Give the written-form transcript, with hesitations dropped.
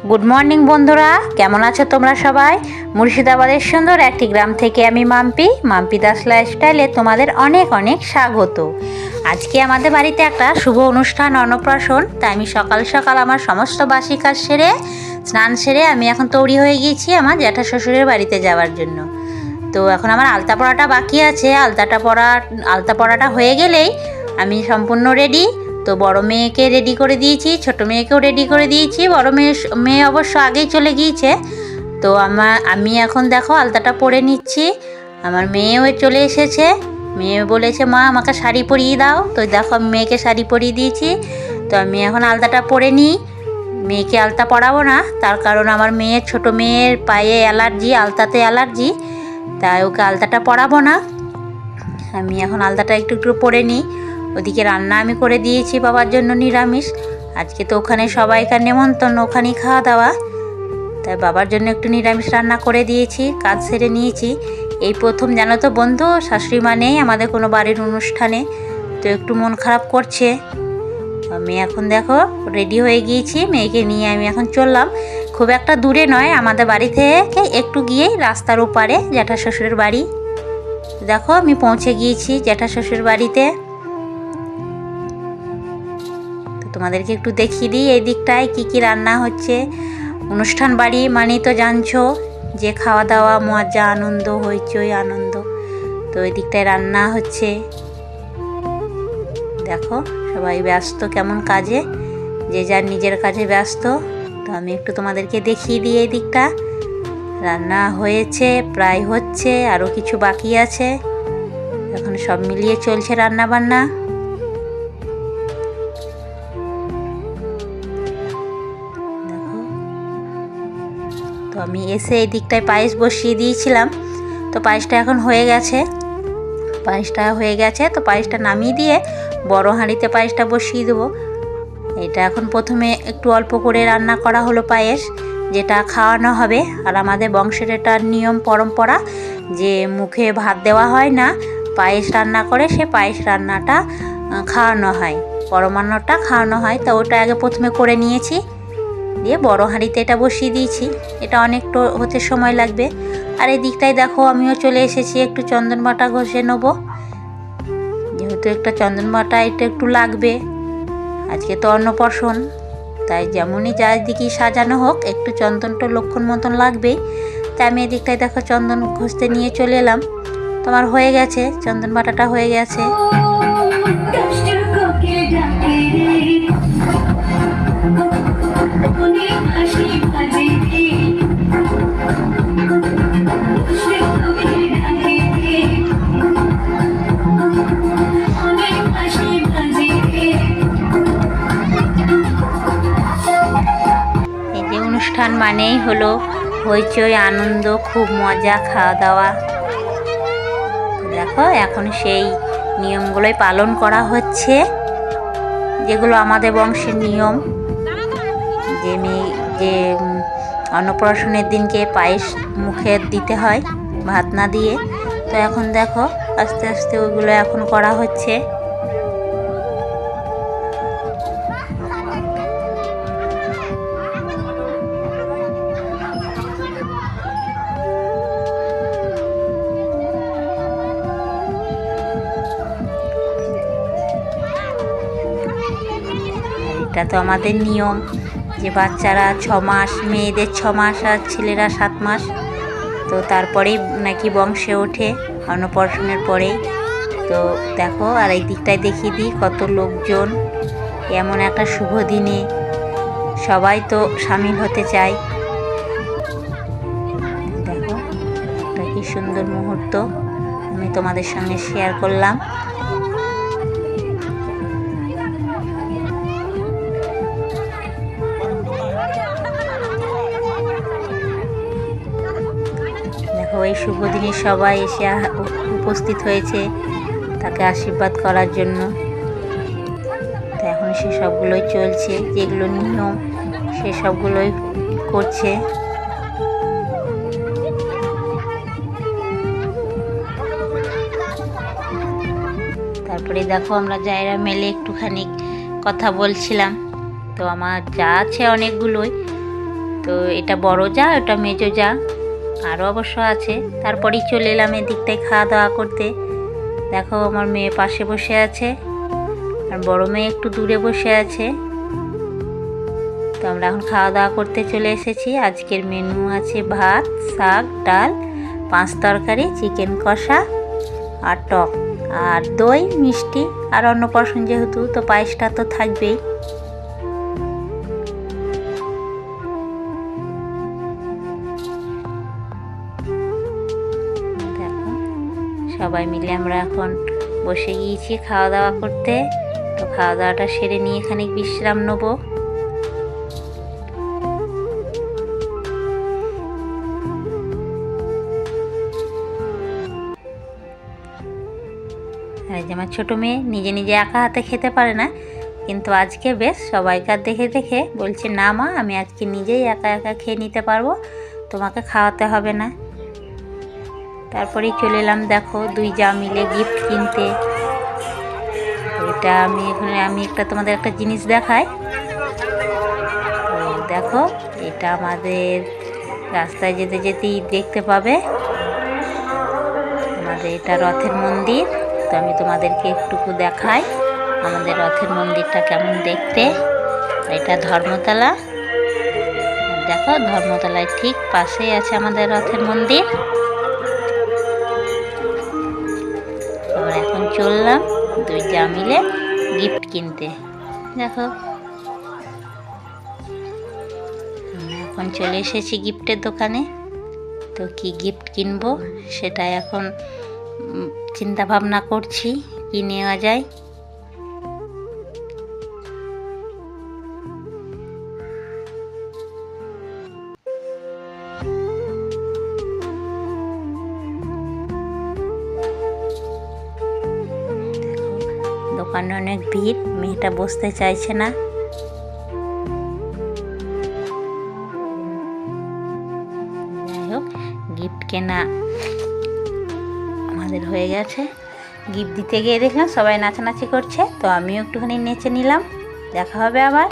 Good morning বন্ধুরা, কেমন আছো তোমরা সবাই? মুর্শিদাবাদের সুন্দর একটি গ্রাম থেকে আমি মাম্পি দাস লাইফস্টাইলে তোমাদের অনেক অনেক স্বাগত। আজকে আমাদের বাড়িতে একটা শুভ অনুষ্ঠান, অন্নপ্রাশন। তাই আমি সকাল সকাল আমার সমস্ত বাসি কাজ সেরে স্নান সেরে আমি এখন তৈরি হয়ে গিয়েছি আমার জ্যাঠা শ্বশুরের বাড়িতে যাওয়ার জন্য। তো এখন আমার আলতা পরাটা বাকি আছে। আলতা পরাটা হয়ে গেলেই আমি সম্পূর্ণ রেডি। তো বড় মেয়েকে রেডি করে দিয়েছি, ছোট মেয়েকেও রেডি করে দিয়েছি। বড় মেয়ে অবশ্য আগেই চলে গিয়েছে। তো আমি এখন দেখো আলতাটা পরে নিচ্ছি। আমার মেয়েও চলে এসেছে। মেয়ে বলেছে মা আমাকে শাড়ি পরিয়ে দাও। তো দেখো আমি মেয়েকে শাড়ি পরিয়ে দিয়েছি। তো আমি এখন আলতাটা পরে নিই। মেয়েকে আলতা পরাবো না, তার কারণ আমার ছোট মেয়ের পায়ে অ্যালার্জি, আলতাতে অ্যালার্জি, তাই ওকে আলতাটা পরাবো না। আমি এখন আলতাটা একটু একটু পরে নিই। ওদিকে রান্না আমি করে দিয়েছি বাবার জন্য নিরামিষ। আজকে তো ওখানে সবাইকার নেমন্তন্ন, ওখানেই খাওয়া দাওয়া। তাই বাবার জন্য একটু নিরামিষ রান্না করে দিয়েছি, কাজ সেরে নিয়েছি। এই প্রথম জানো তো বন্ধু, শাশুড়ি মা নেই আমাদের কোনো বাড়ির অনুষ্ঠানে, তো একটু মন খারাপ করছে। আমি এখন দেখো রেডি হয়ে গিয়েছি, মেয়েকে নিয়ে আমি এখন চললাম। খুব একটা দূরে নয়, আমাদের বাড়ি থেকে একটু গিয়েই রাস্তার ওপারে জ্যাঠা শ্বশুরের বাড়ি। দেখো আমি পৌঁছে গিয়েছি জ্যাঠা শ্বশুরের বাড়িতে। তোমাদেরকে একটু দেখিয়ে দিই এই দিকটায় কি কি রান্না হচ্ছে। অনুষ্ঠান বাড়ি মানেই তো জানছো যে খাওয়া দাওয়া, মজা, আনন্দ, হইচই, আনন্দ। তো এই দিকটায় রান্না হচ্ছে। দেখো সবাই ব্যস্ত কেমন কাজে, যে যার নিজের কাজে ব্যস্ত। তো আমি একটু তোমাদেরকে দেখিয়ে দিই এই দিকটা। রান্না হয়েছে, প্রায় হচ্ছে, আরও কিছু বাকি আছে। এখন সব মিলিয়ে চলছে রান্না বান্না। তো আমি এসে এই দিকটায় পায়েস বসিয়ে দিয়েছিলাম। তো পায়েসটা এখন হয়ে গেছে। তো পায়েসটা নামিয়ে দিয়ে বড় হাঁড়িতে পায়েসটা বসিয়ে দেবো। এটা এখন প্রথমে একটু অল্প করে রান্না করা হলো পায়েস, যেটা খাওয়ানো হবে। আর আমাদের বংশের এটা নিয়ম পরম্পরা যে মুখে ভাত দেওয়া হয় না, পায়েস রান্না করে সে পায়েস রান্নাটা খাওয়ানো হয়, পরমান্নটা খাওয়ানো হয়। তো ওটা আগে প্রথমে করে নিয়েছি, দিয়ে বড় হাঁড়িতে এটা বসিয়ে দিয়েছি। এটা অনেকটা হতে সময় লাগবে। আর এই দিকটায় দেখো আমিও চলে এসেছি, একটু চন্দন বাটা ঘষে নেবো, যেহেতু একটা চন্দন বাটা এটা একটু লাগবে। আজকে তো অন্নপ্রাশন, তাই যেমনই চারিদিকে সাজানো হোক একটু চন্দনটা লক্ষণ মতন লাগবেই। তাই আমি এই দিকটায় দেখো চন্দন ঘষতে নিয়ে চলে এলাম। তোমার হয়ে গেছে, চন্দন বাটাটা হয়ে গেছে। অনুষ্ঠান মানেই হলো হইচই, আনন্দ, খুব মজা, খাওয়া দাওয়া। দেখো এখন সেই নিয়মগুলোই পালন করা হচ্ছে, যেগুলো আমাদের বংশের নিয়ম। যে অন্নপ্রাশনের দিনকে পায়েস মুখে দিতে হয় ভাত না দিয়ে। তো এখন দেখো আস্তে আস্তে ওইগুলো এখন করা হচ্ছে। এটা তো আমাদের নিয়ম যে বাচ্চারা 6 মাস, মেয়েদের 6 মাস আর ছেলেরা 7 মাস। তো তারপরেই নাকি বংশে ওঠে অন্নপ্রাশনের পরেই। তো দেখো আর এই দিকটায় দেখিয়ে দিই কত লোকজন, এমন একটা শুভ দিনে সবাই তো সামিল হতে চায়। দেখো এটা কি সুন্দর মুহূর্ত আমি তোমাদের সঙ্গে শেয়ার করলাম। এই শুভ দিনে সবাই এসে উপস্থিত হয়েছে তাকে আশীর্বাদ করার জন্য। তো এখন সেসবগুলোই চলছে, যেগুলো নিয়ম সেসবগুলোই করছে। তারপরে দেখো আমরা জায়রা মেলে একটুখানি কথা বলছিলাম। তো আমার যা আছে অনেকগুলোই, তো এটা বড় যা, ওটা মেজো যা, আরও অবশ্য আছে। তারপরেই চলে এলাম এদিকটায় খাওয়া দাওয়া করতে। দেখো আমার মেয়ে পাশে বসে আছে আর বড় মেয়ে একটু দূরে বসে আছে। তো আমরা এখন খাওয়া দাওয়া করতে চলে এসেছি। আজকের মেনু আছে ভাত, শাক, ডাল, 5 তরকারি, চিকেন কষা আর টক আর দই, মিষ্টি আর অন্নপ্রাশন যেহেতু, তো পায়েসটা তো থাকবেই। দেখো সবাই মিলে আমরা এখন বসে গিয়েছি খাওয়া দাওয়া করতে। তো খাওয়া দাওয়াটা সেরে নিয়ে খানিক বিশ্রাম নেবো। আর যে আমার ছোটো মেয়ে নিজে নিজে একা হাতে খেতে পারে না, কিন্তু আজকে বেশ সবাইকার দেখে দেখে বলছে, না মা আমি আজকে নিজেই একা একা খেয়ে নিতে পারবো, তোমাকে খাওয়াতে হবে না। তারপরেই চলে এলাম দেখো 2 যা মিলে গিফট কিনতে। এটা আমি একটা তোমাদের একটা জিনিস দেখাই। তো দেখো এটা আমাদের রাস্তায় যেতে যেতেই দেখতে পাবে, আমাদের এটা রথের মন্দির। তো আমি তোমাদেরকে একটুকু দেখাই আমাদের রথের মন্দিরটা কেমন দেখতে। এটা ধর্মতলা, দেখো ধর্মতলায় ঠিক পাশেই আছে আমাদের রথের মন্দির। আমরা এখন চললাম 2 যা মিলে গিফট কিনতে। দেখো এখন চলে এসেছি গিফটের দোকানে। তো কি গিফট কিনবো সেটা এখন চিন্তা ভাবনা করছি কি নেওয়া যায়। দোকানে অনেক ভিড়, মেয়েটা বসতে চাইছে না। যাই হোক গিফট কেনা আমাদের হয়ে গেছে। গিফট দিতে গিয়ে দেখলাম সবাই নাচানাচি করছে, তো আমিও একটুখানি নেচে নিলাম। দেখা হবে আবার।